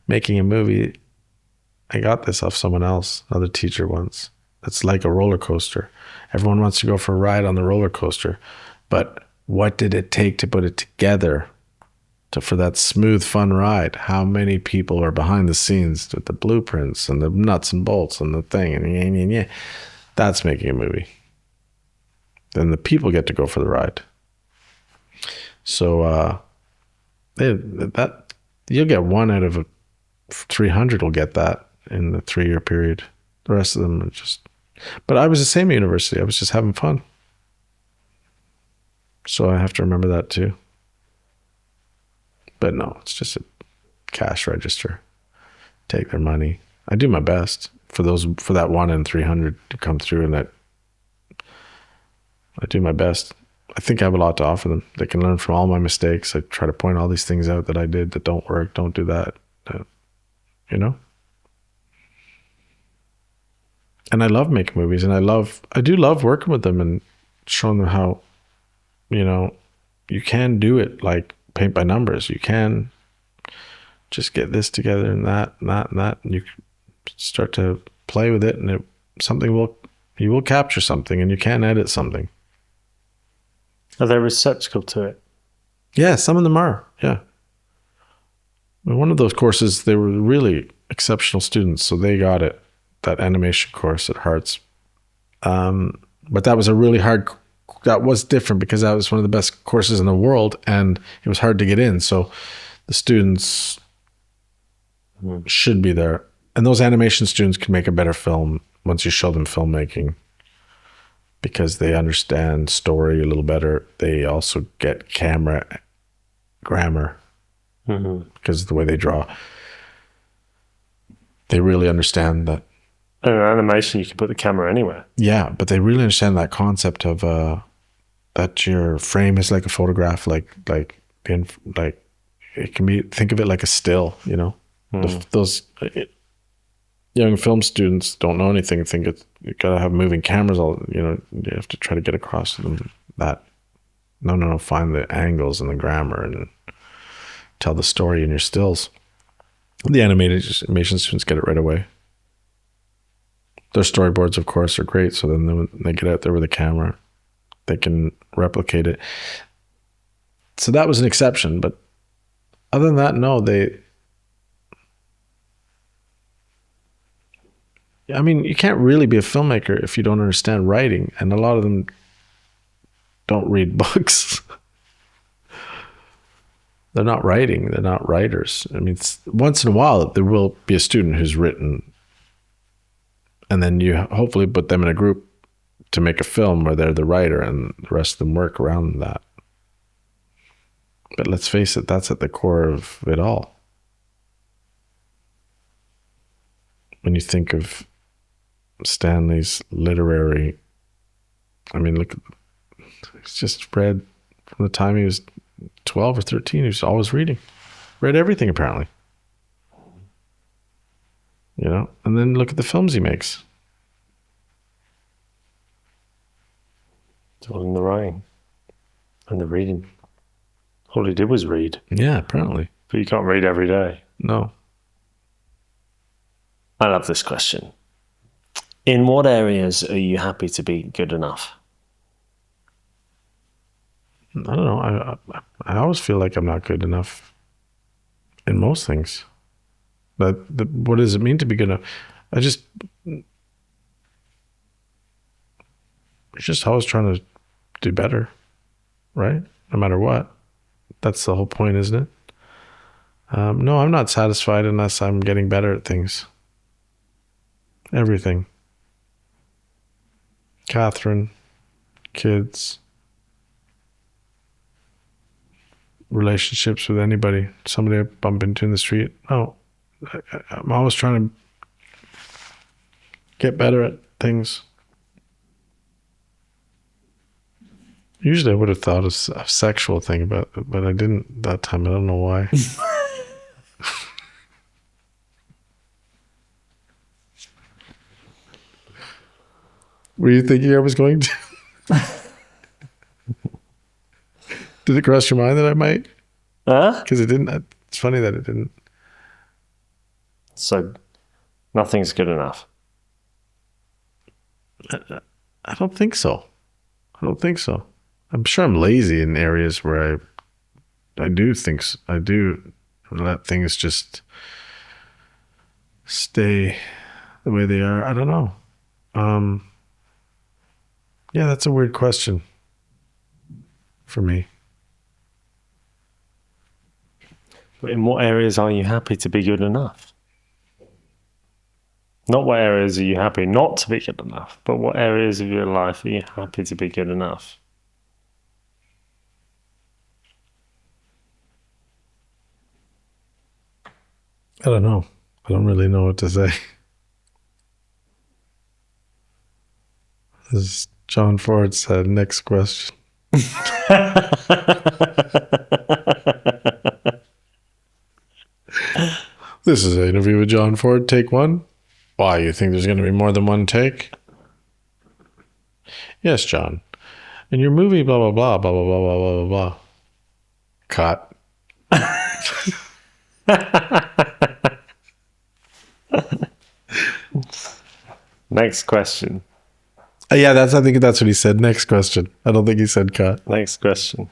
Speaker 1: making a movie, I got this off someone else, another teacher once. It's like a roller coaster. Everyone wants to go for a ride on the roller coaster. But what did it take to put it together for that smooth, fun ride? How many people are behind the scenes with the blueprints and the nuts and bolts and the thing? And yeah. That's making a movie. Then the people get to go for the ride. So that you'll get 1 out of 300 will get that in the 3-year period. The rest of them are just... But I was the same university. I was just having fun. So I have to remember that too. But no, it's just a cash register. Take their money. I do my best for that 1 in 300 to come through, and that I do my best. I think I have a lot to offer them. They can learn from all my mistakes. I try to point all these things out that I did that don't work. Don't do that. You know? And I love making movies, and I do love working with them and showing them how, you can do it like paint by numbers. You can just get this together and that and that and that, and you start to play with it, and you will capture something, and you can edit something.
Speaker 2: Are they receptacle to it?
Speaker 1: Yeah, some of them are. Yeah. One of those courses, they were really exceptional students, so they got it. That animation course at Hearts. But that was that was different because that was one of the best courses in the world, and it was hard to get in. So the students should be there. And those animation students can make a better film once you show them filmmaking, because they understand story a little better. They also get camera grammar because of the way they draw. They really understand that.
Speaker 2: In animation, you can put the camera anywhere.
Speaker 1: Yeah, but they really understand that concept of that your frame is like a photograph, like it can be. Think of it like a still. Those young film students don't know anything. Think you gotta have moving cameras. You have to try to get across to them that. No. Find the angles and the grammar and tell the story in your stills. The animation students get it right away. Their storyboards, of course, are great. So then when they get out there with a camera, they can replicate it. So that was an exception. But other than that, no, you can't really be a filmmaker if you don't understand writing. And a lot of them don't read books. They're not writing. They're not writers. Once in a while, there will be a student who's written, and then you hopefully put them in a group to make a film where they're the writer and the rest of them work around that. But let's face it, that's at the core of it all. when you think of Stanley's literary, I mean, look, he's just read from the time he was 12 or 13. He was always reading. Read everything, apparently. You know? And then look at the films he makes.
Speaker 2: It's all in the writing and the reading. All he did was read.
Speaker 1: Yeah, apparently.
Speaker 2: But you can't read every day.
Speaker 1: No.
Speaker 2: I love this question. In what areas are you happy to be good enough?
Speaker 1: I don't know. I always feel like I'm not good enough in most things. But what does it mean to be good enough? It's just always trying to do better, right? No matter what. That's the whole point, isn't it? No, I'm not satisfied unless I'm getting better at things. Everything. Catherine, kids, relationships with anybody, somebody I bump into in the street. No, I'm always trying to get better at things. Usually I would have thought of a sexual thing about it, but I didn't that time. I don't know why. Were you thinking I was going to? Did it cross your mind that I might? Because it didn't. It's funny that it didn't.
Speaker 2: So nothing's good enough.
Speaker 1: I don't think so. I don't think so. I'm sure I'm lazy in areas where I do things. I do let things just stay the way they are. I don't know. Yeah, that's a weird question for me.
Speaker 2: But in what areas are you happy to be good enough? Not what areas are you happy not to be good enough, but what areas of your life are you happy to be good enough?
Speaker 1: I don't know. I don't really know what to say. As John Ford said, next question. This is an interview with John Ford, take one. Why, you think there's going to be more than one take? Yes, John. In your movie, blah, blah, blah, blah, blah, blah, blah, blah, blah. Cut.
Speaker 2: Next question.
Speaker 1: Yeah, I think that's what he said. Next question. I don't think he said cut.
Speaker 2: Next question.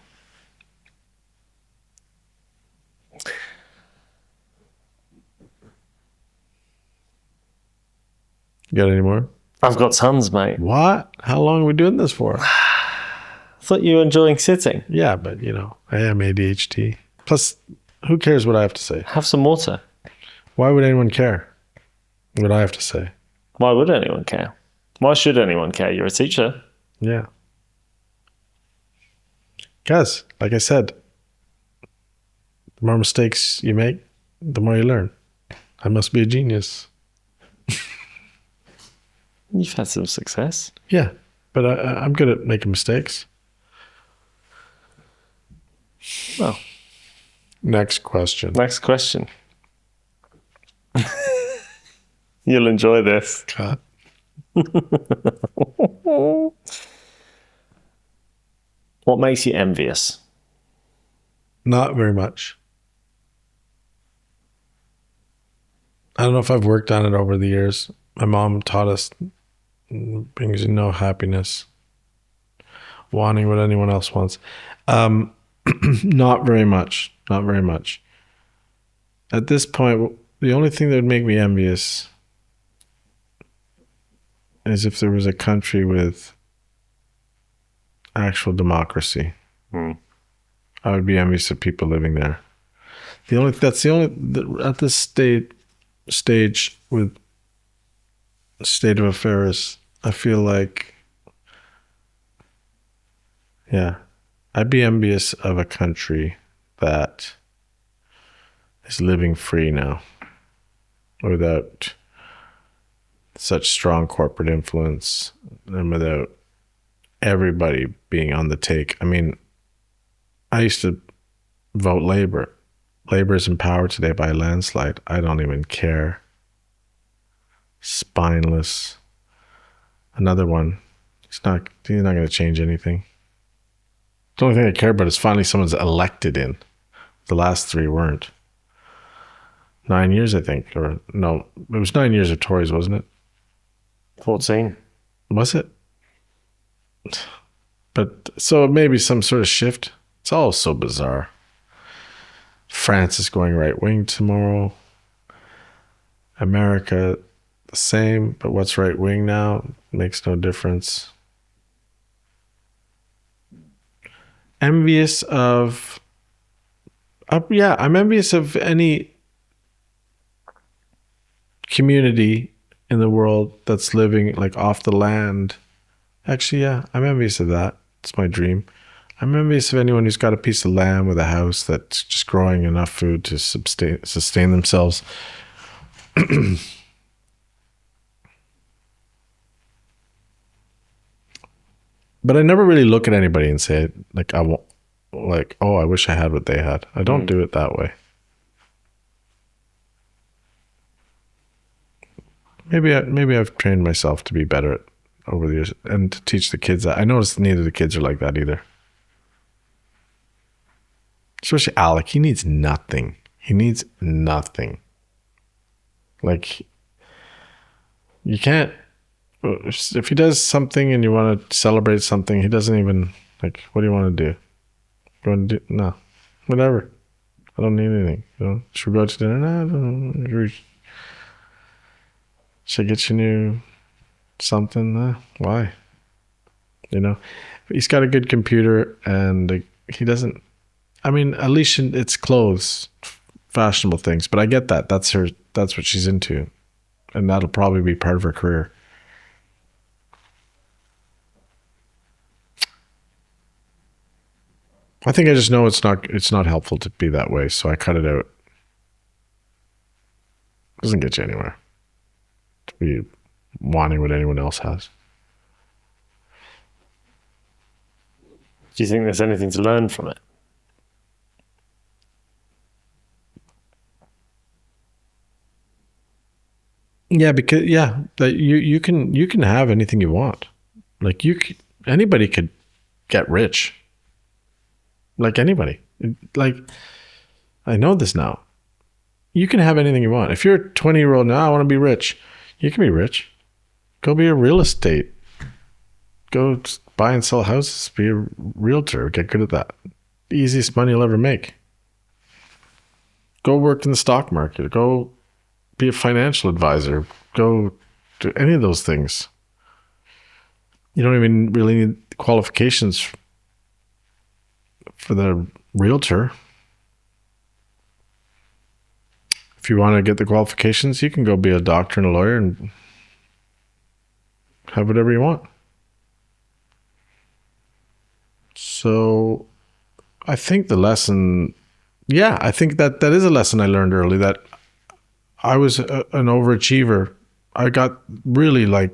Speaker 1: You got any more?
Speaker 2: I've got tons, mate.
Speaker 1: What? How long are we doing this for?
Speaker 2: I thought you were enjoying sitting.
Speaker 1: Yeah, but I am ADHD. Plus, who cares what I have to say?
Speaker 2: Have some water.
Speaker 1: Why would anyone care what I have to say?
Speaker 2: Why would anyone care? Why should anyone care? You're a teacher.
Speaker 1: Yeah. Guys, like I said, the more mistakes you make, the more you learn. I must be a genius.
Speaker 2: You've had some success.
Speaker 1: Yeah, but I'm good at making mistakes.
Speaker 2: Well,
Speaker 1: next question.
Speaker 2: Next question. You'll enjoy this.
Speaker 1: Cut.
Speaker 2: What makes you envious?
Speaker 1: Not very much. I don't know if I've worked on it over the years. My mom taught us brings you no happiness. Wanting what anyone else wants. Not very much. Not very much. At this point, the only thing that would make me envious is if there was a country with actual democracy. I would be envious of people living there. At this stage with state of affairs, I feel like, yeah, I'd be envious of a country that is living free now without such strong corporate influence and without everybody being on the take. I mean, I used to vote Labor. Labor is in power today by a landslide. I don't even care. Spineless. Another one. He's not going to change anything. The only thing I care about is finally someone's elected in. The last three weren't. 9 years, I think. Or no, it was 9 years of Tories, wasn't it?
Speaker 2: 14.
Speaker 1: Was it? But so maybe some sort of shift. It's all so bizarre. France is going right wing tomorrow. America, the same, but what's right wing now makes no difference. Envious of, I'm envious of any community in the world that's living like off the land. Actually, yeah, I'm envious of that. It's my dream. I'm envious of anyone who's got a piece of land with a house that's just growing enough food to sustain themselves. But I never really look at anybody and say like I want, like, oh, I wish I had what they had. I don't do it that way. Maybe I've trained myself to be better at over the years and to teach the kids that. I notice neither of the kids are like that either. Especially Alec, he needs nothing. He needs nothing. Like, you can't, if he does something and you want to celebrate something, he doesn't even, like, what do you want to do? You want to do, no, whatever. I don't need anything. You know, should we go to dinner? No, I don't. Should I get you new something? Why? You know, he's got a good computer and he doesn't, I mean, Alicia, it's clothes, fashionable things, but I get that. That's what she's into. And that'll probably be part of her career. I think I just know it's not helpful to be that way, so I cut it out. Doesn't get you anywhere to be wanting what anyone else has.
Speaker 2: Do you think there's anything to learn from it?
Speaker 1: Yeah, because you can have anything you want. Like anybody could get rich. Like anybody. Like, I know this now. You can have anything you want. If you're a 20-year-old now, I want to be rich. You can be rich. Go be a real estate. Go buy and sell houses. Be a realtor. Get good at that. The easiest money you'll ever make. Go work in the stock market. Go be a financial advisor. Go do any of those things. You don't even really need qualifications for the realtor. If you want to get the qualifications, you can go be a doctor and a lawyer and have whatever you want. So I think the lesson, I think that is a lesson I learned early, that I was an overachiever. I got really like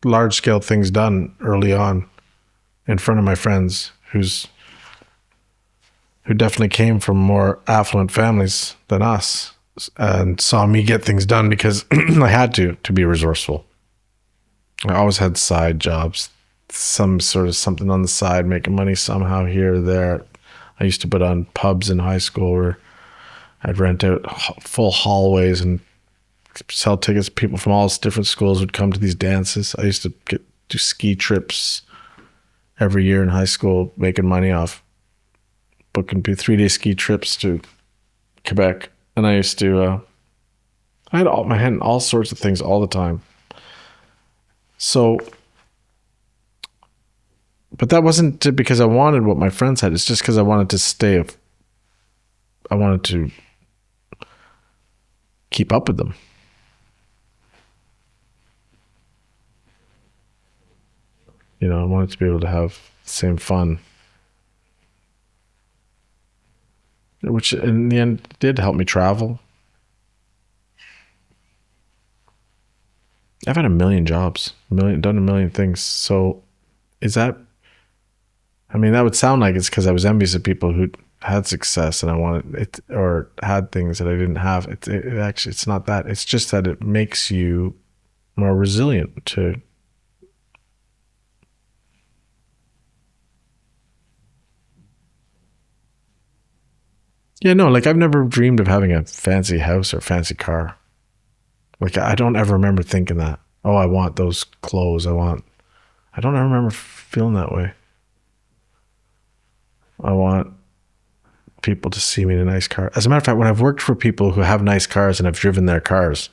Speaker 1: large scale things done early on in front of my friends who definitely came from more affluent families than us and saw me get things done because I had to be resourceful. I always had side jobs, some sort of something on the side, making money somehow here or there. I used to put on pubs in high school where I'd rent out full hallways and sell tickets. People from all different schools would come to these dances. I used to do ski trips every year in high school, making money off booking 3-day ski trips to Quebec. And I used to, I had my hand in all sorts of things all the time. So, but that wasn't because I wanted what my friends had. It's just because I wanted to I wanted to keep up with them. You know, I wanted to be able to have the same fun. Which in the end did help me travel. I've had a million jobs, done a million things. So is that, I mean, that would sound like it's because I was envious of people who had success and I wanted it, or had things that I didn't have. It actually, it's not that. It's just that it makes you more resilient to, yeah, no, like I've never dreamed of having a fancy house or fancy car. Like I don't ever remember thinking that. Oh, I want those clothes. I don't ever remember feeling that way. I want people to see me in a nice car. As a matter of fact, when I've worked for people who have nice cars and I've driven their cars,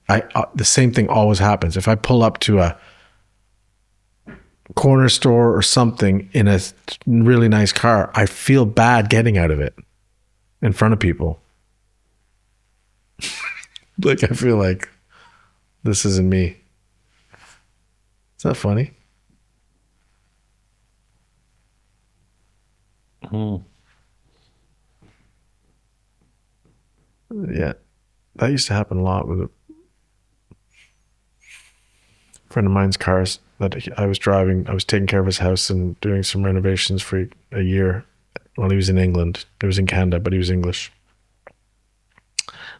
Speaker 1: the same thing always happens. If I pull up to a corner store or something in a really nice car, I feel bad getting out of it in front of people. Like I feel like this isn't me. Is that funny? Yeah, that used to happen a lot with a friend of mine's cars that I was driving. I was taking care of his house and doing some renovations for a year while he was in England. He was in Canada, but he was English.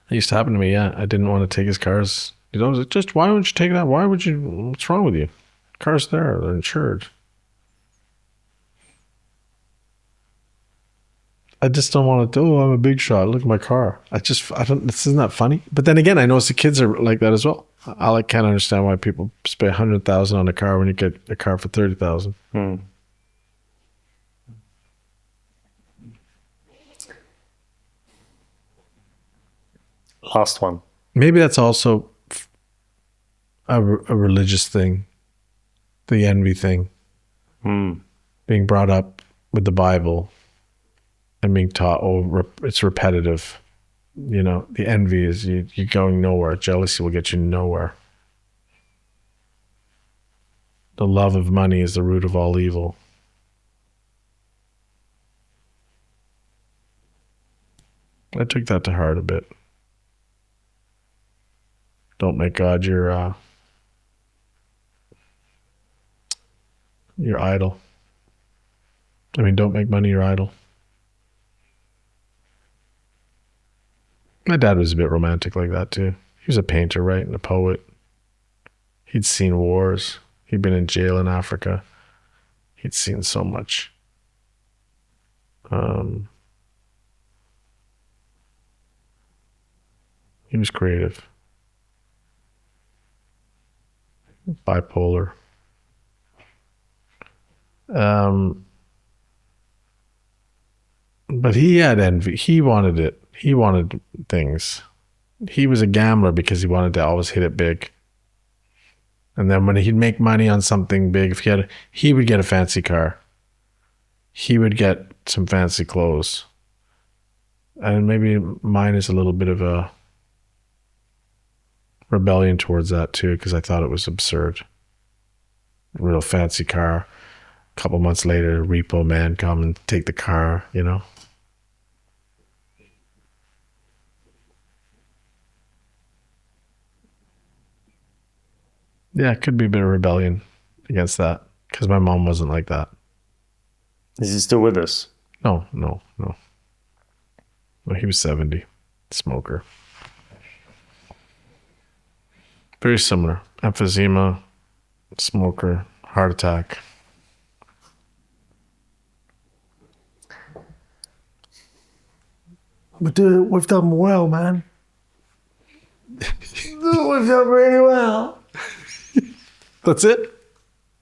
Speaker 1: That used to happen to me. Yeah, I didn't want to take his cars. He's always like, just why don't you take that? Why would you? What's wrong with you? Cars there, they're insured. I just don't want to. Oh, I'm a big shot. Look at my car. I don't. This isn't that funny. But then again, I notice the kids are like that as well. I like can't understand why people spend 100,000 on a car when you get a car for 30,000.
Speaker 2: Last one.
Speaker 1: Maybe that's also a religious thing, the envy thing, being brought up with the Bible and being taught, oh, it's repetitive. You know, the envy is you're going nowhere. Jealousy will get you nowhere. The love of money is the root of all evil. I took that to heart a bit. Don't make God your idol. I mean, don't make money your idol. My dad was a bit romantic like that too. He was a painter, right? And a poet. He'd seen wars. He'd been in jail in Africa. He'd seen so much. He was creative. Bipolar. But he had envy. He wanted it. He wanted things. He was a gambler because he wanted to always hit it big. And then when he'd make money on something big, he would get a fancy car. He would get some fancy clothes. And maybe mine is a little bit of a rebellion towards that too, because I thought it was absurd. A real fancy car. A couple months later, a repo man come and take the car, you know. Yeah, it could be a bit of rebellion against that because my mom wasn't like that.
Speaker 2: Is he still with us?
Speaker 1: No. Well, he was 70, smoker. Very similar. Emphysema, smoker, heart attack.
Speaker 2: We've done well, man. We've done really well.
Speaker 1: That's it?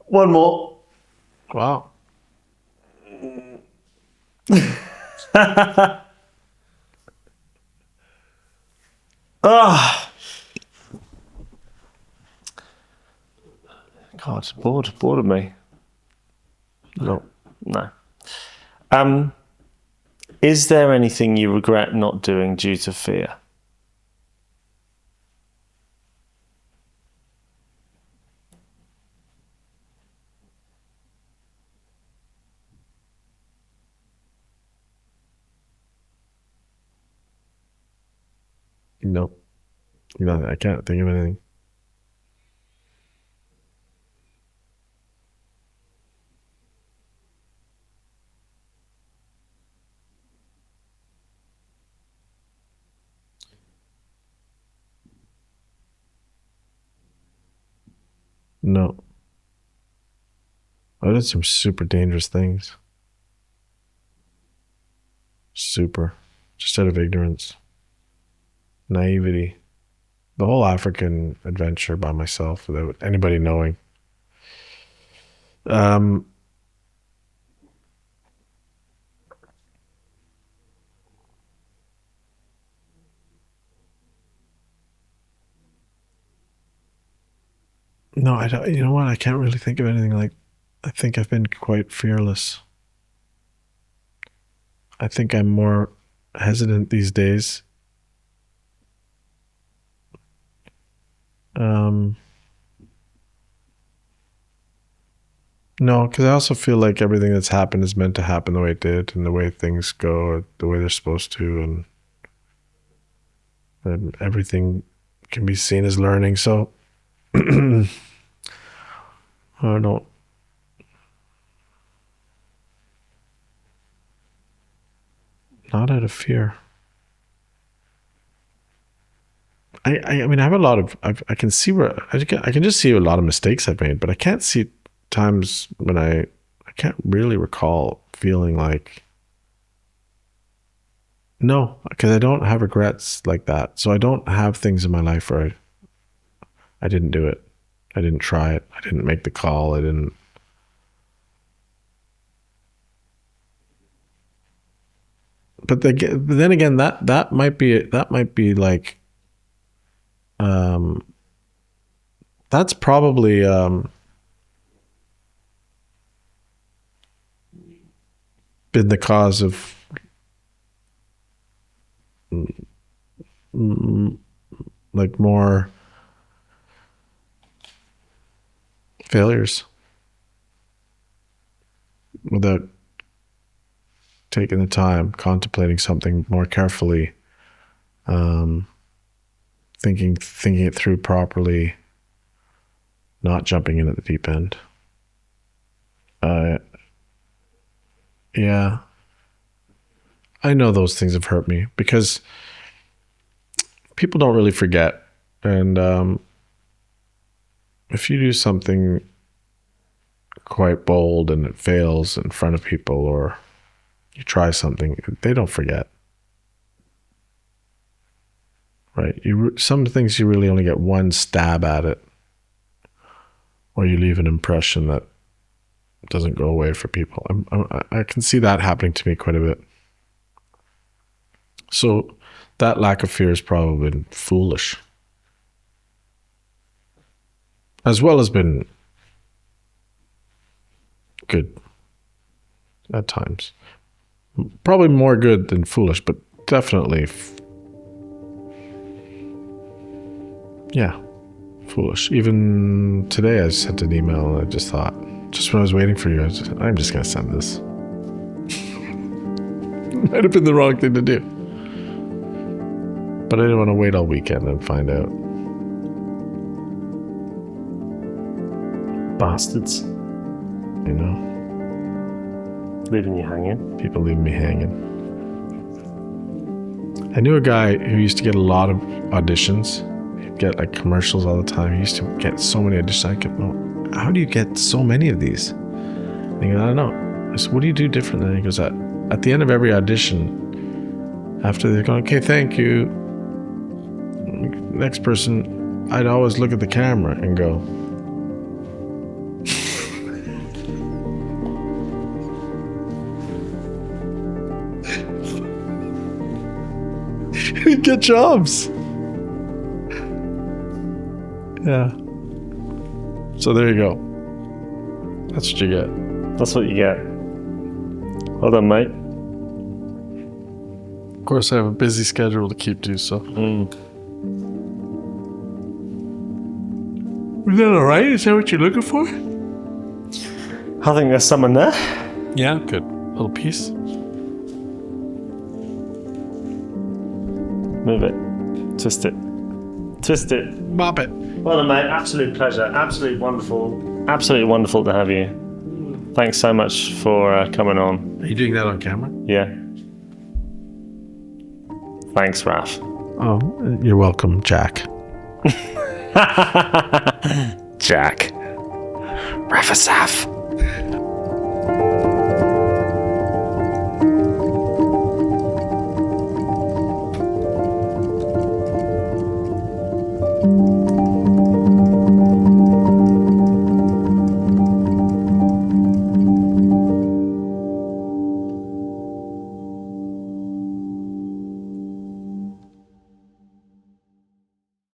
Speaker 2: One more.
Speaker 1: Wow.
Speaker 2: God, bored of me.
Speaker 1: No.
Speaker 2: Is there anything you regret not doing due to fear?
Speaker 1: No. I can't think of anything. No. I did some super dangerous things. Super. Just out of ignorance. Naivety. The whole African adventure by myself without anybody knowing. No, I don't. You know what? I can't really think of anything like. I think I've been quite fearless. I think I'm more hesitant these days. No, because I also feel like everything that's happened is meant to happen the way it did, and the way things go, the way they're supposed to, and everything can be seen as learning. So I don't. Not out of fear. I mean, I have a lot of. I can see where I can just see a lot of mistakes I've made, but I can't see times when I can't really recall feeling like. No, because I don't have regrets like that. So I don't have things in my life where I didn't do it. I didn't try it. I didn't make the call. I didn't. But then again, that might be like. That's probably been the cause of like more failures without taking the time, contemplating something more carefully, thinking it through properly, not jumping in at the deep end. Yeah, I know those things have hurt me because people don't really forget, and if you do something quite bold and it fails in front of people, or you try something, they don't forget. Right? Some things you really only get one stab at it, or you leave an impression that doesn't go away for people. I can see that happening to me quite a bit. So that lack of fear has probably been foolish, as well as been good at times. Probably more good than foolish, but definitely, foolish. Even today, I sent an email and I just thought, just when I was waiting for you, I'm just going to send this. Might have been the wrong thing to do. But I didn't want to wait all weekend and find out.
Speaker 2: Bastards.
Speaker 1: You know?
Speaker 2: Leaving you hanging.
Speaker 1: People leaving me hanging. I knew a guy who used to get a lot of auditions. He'd get like commercials all the time. He used to get so many auditions. I kept, well, how do you get so many of these? And he goes, I don't know. I said, what do you do different? And he goes, at the end of every audition, after they're going, okay, thank you. Next person, I'd always look at the camera and go, get jobs. Yeah. So there you go. That's what you get.
Speaker 2: That's what you get. Well done, mate.
Speaker 1: Of course, I have a busy schedule to keep to, so. Is that all right? Is that what you're looking for?
Speaker 2: I think there's someone there.
Speaker 1: Yeah, good. Little piece.
Speaker 2: Move it. Twist it. Twist it.
Speaker 1: Bop it.
Speaker 2: Well done, mate. Absolute pleasure. Absolutely wonderful. Absolutely wonderful to have you. Thanks so much for coming on.
Speaker 1: Are you doing that on camera?
Speaker 2: Yeah. Thanks, Raph.
Speaker 1: Oh, you're welcome, Jack.
Speaker 2: Jack.
Speaker 3: Raphael Assaf.